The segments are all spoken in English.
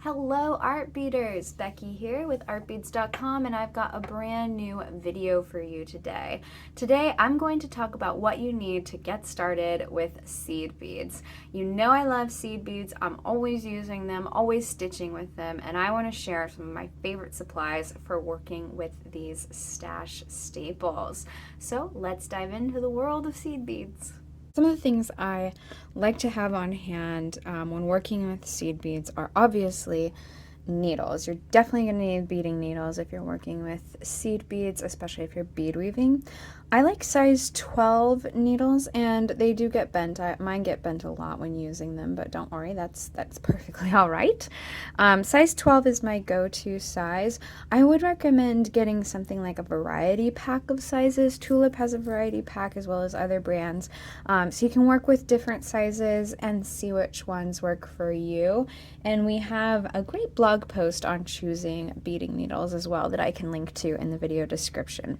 Hello art beaders, Becky here with artbeads.com, and I've got a brand new video for you today. Today I'm going to talk about what you need to get started with seed beads. You know I love seed beads, I'm always using them, always stitching with them, and I want to share some of my favorite supplies for working with these stash staples. So let's dive into the world of seed beads. Some of the things I like to have on hand when working with seed beads are obviously needles. You're definitely going to need beading needles if you're working with seed beads, especially if you're bead weaving. I like size 12 needles, and they do get bent. Mine get bent a lot when using them, but don't worry, that's perfectly all right. Size 12 is my go-to size. I would recommend getting something like a variety pack of sizes. Tulip has a variety pack as well as other brands, so you can work with different sizes and see which ones work for you. And we have a great blog post on choosing beading needles as well that I can link to in the video description.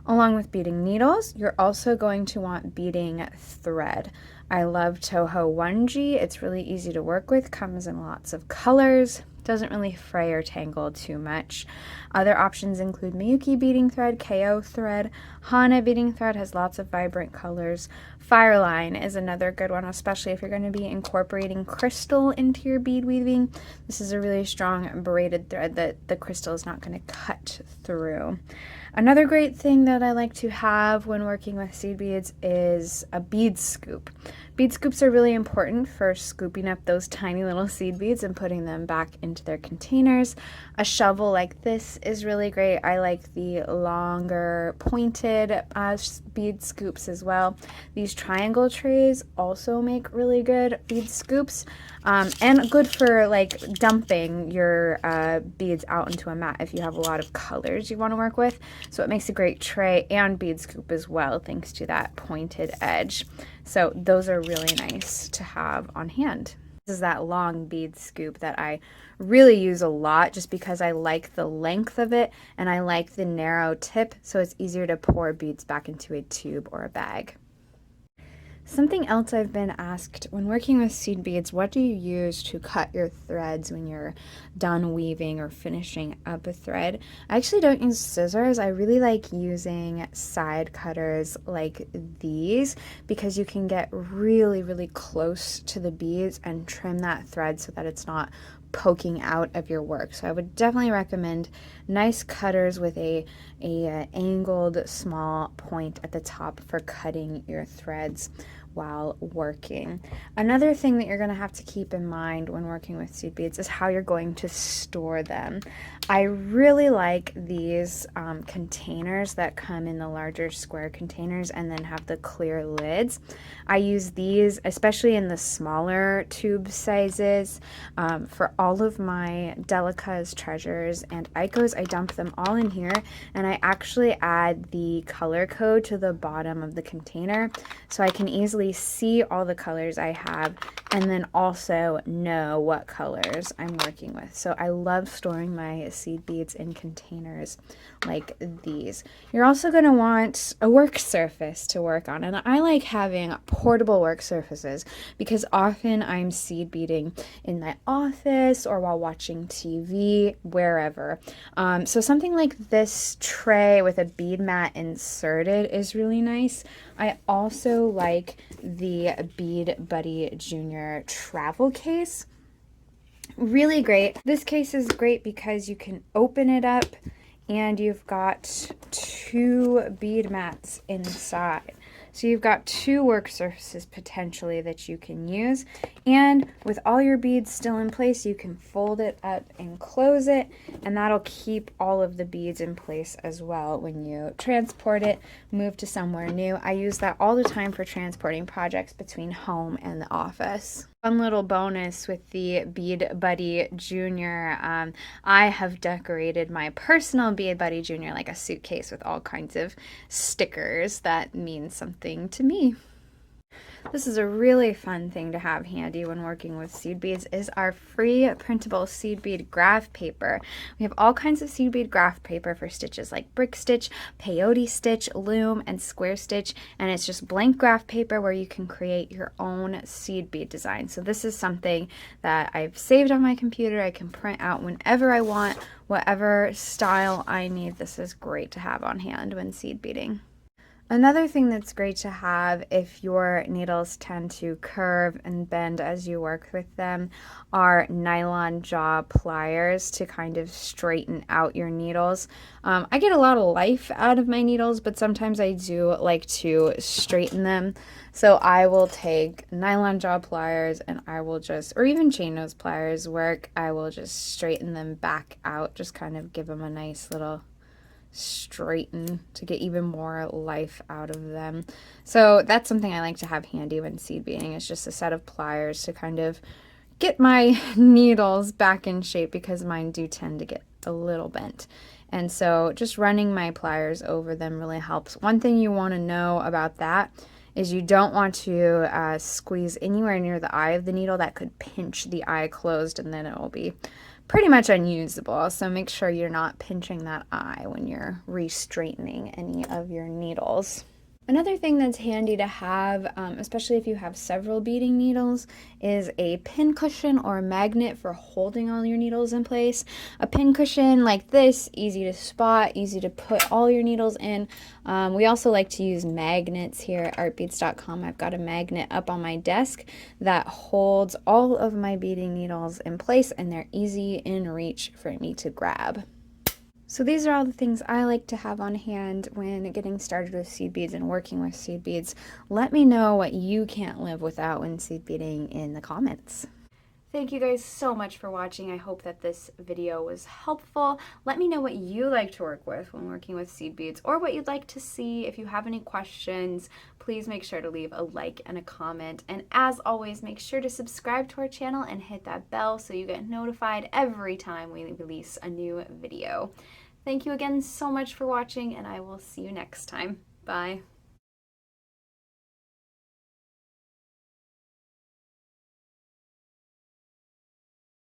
Along with beading needles, you're also going to want beading thread. I love Toho 1G. It's really easy to work with, comes in lots of colors, doesn't really fray or tangle too much. Other options include Miyuki beading thread, KO thread, Hana beading thread has lots of vibrant colors. Fireline is another good one, especially if you're going to be incorporating crystal into your bead weaving. This is a really strong braided thread that the crystal is not going to cut through. Another great thing that I like to have when working with seed beads is a bead scoop. Bead scoops are really important for scooping up those tiny little seed beads and putting them back into their containers. A shovel like this is really great. I like the longer pointed bead scoops as well. These triangle trays also make really good bead scoops, and good for like dumping your beads out into a mat if you have a lot of colors you want to work with. So it makes a great tray and bead scoop as well, thanks to that pointed edge. So those are really nice to have on hand. This is that long bead scoop that I really use a lot just because I like the length of it and I like the narrow tip, so it's easier to pour beads back into a tube or a bag. Something else I've been asked when working with seed beads, what do you use to cut your threads when you're done weaving or finishing up a thread? I actually don't use scissors. I really like using side cutters like these because you can get really, really close to the beads and trim that thread so that it's not poking out of your work. So I would definitely recommend nice cutters with a angled small point at the top for cutting your threads while working. Another thing that you're going to have to keep in mind when working with seed beads is how you're going to store them. I really like these containers that come in the larger square containers and then have the clear lids. I use these especially in the smaller tube sizes for all of my Delicas, Treasures, and Icos. I dump them all in here, and I actually add the color code to the bottom of the container so I can easily see all the colors I have and then also know what colors I'm working with. So I love storing my seed beads in containers like these. You're also going to want a work surface to work on, and I like having portable work surfaces because often I'm seed beading in my office or while watching TV, wherever. So something like this tray with a bead mat inserted is really nice. I also like the Bead Buddy Junior travel case. Really great. This case is great because you can open it up and you've got two bead mats inside. So you've got two work surfaces potentially that you can use, and with all your beads still in place, you can fold it up and close it, and that'll keep all of the beads in place as well when you transport it, move to somewhere new. I use that all the time for transporting projects between home and the office. One little bonus with the Bead Buddy Junior, I have decorated my personal Bead Buddy Junior like a suitcase with all kinds of stickers that mean something to me. This is a really fun thing to have handy when working with seed beads is our free printable seed bead graph paper. We have all kinds of seed bead graph paper for stitches like brick stitch, peyote stitch, loom, and square stitch, and it's just blank graph paper where you can create your own seed bead design. So this is something that I've saved on my computer. I can print out whenever I want, whatever style I need. This is great to have on hand when seed beading. Another thing that's great to have if your needles tend to curve and bend as you work with them are nylon jaw pliers to kind of straighten out your needles. I get a lot of life out of my needles, but sometimes I do like to straighten them. So I will take nylon jaw pliers and I will just, or even chain nose pliers work, I will just straighten them back out, just kind of give them a nice little straighten to get even more life out of them. So that's something I like to have handy when seed beading. It's just a set of pliers to kind of get my needles back in shape because mine do tend to get a little bent. And so just running my pliers over them really helps. One thing you want to know about that is you don't want to squeeze anywhere near the eye of the needle. That could pinch the eye closed and then it will be pretty much unusable. So make sure you're not pinching that eye when you're re-straightening any of your needles. Another thing that's handy to have, especially if you have several beading needles, is a pin cushion or a magnet for holding all your needles in place. A pin cushion like this, easy to spot, easy to put all your needles in. We also like to use magnets here at artbeads.com. I've got a magnet up on my desk that holds all of my beading needles in place, and they're easy in reach for me to grab. So these are all the things I like to have on hand when getting started with seed beads and working with seed beads. Let me know what you can't live without when seed beading in the comments. Thank you guys so much for watching. I hope that this video was helpful. Let me know what you like to work with when working with seed beads or what you'd like to see. If you have any questions, please make sure to leave a like and a comment. And as always, make sure to subscribe to our channel and hit that bell so you get notified every time we release a new video. Thank you again so much for watching, and I will see you next time. Bye.